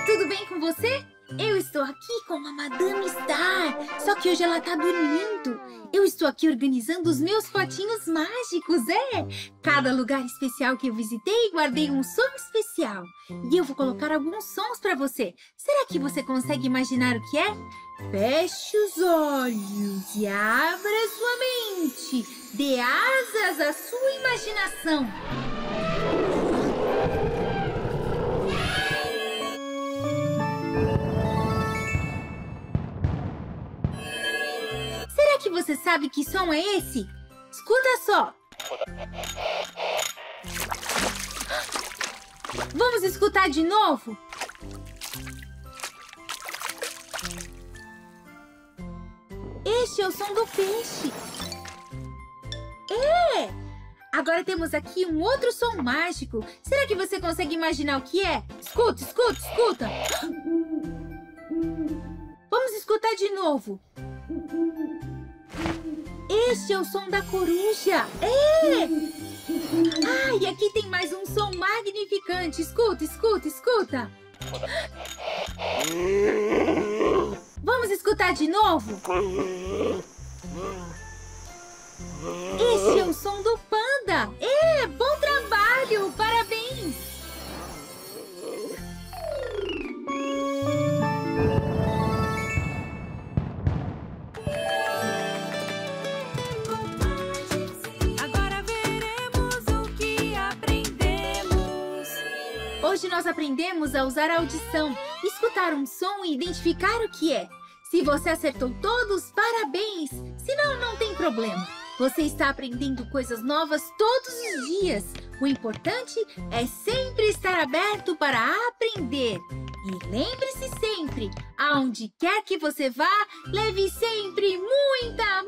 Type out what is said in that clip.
tudo bem com você? Eu estou aqui com a Madame Star, só que hoje ela tá dormindo. Eu estou aqui organizando os meus potinhos mágicos, Cada lugar especial que eu visitei, guardei um som especial. E eu vou colocar alguns sons para você. Será que você consegue imaginar o que é? Feche os olhos e abra sua mente. Dê asas à sua imaginação. Será que você sabe que som é esse? Escuta só! Vamos escutar de novo? Este é o som do peixe. Agora temos aqui um outro som mágico. Será que você consegue imaginar o que é? Escuta, escuta, escuta! Vamos escutar de novo. Este é o som da coruja. E aqui tem mais um som magnificante. Escuta, escuta, escuta. Vamos escutar de novo? Este é o som do panda. Bom trabalho! Parabéns! Hoje nós aprendemos a usar a audição, escutar um som e identificar o que é. Se você acertou todos, parabéns! Se não, não tem problema. Você está aprendendo coisas novas todos os dias. O importante é sempre estar aberto para aprender. E lembre-se sempre, aonde quer que você vá, leve sempre muita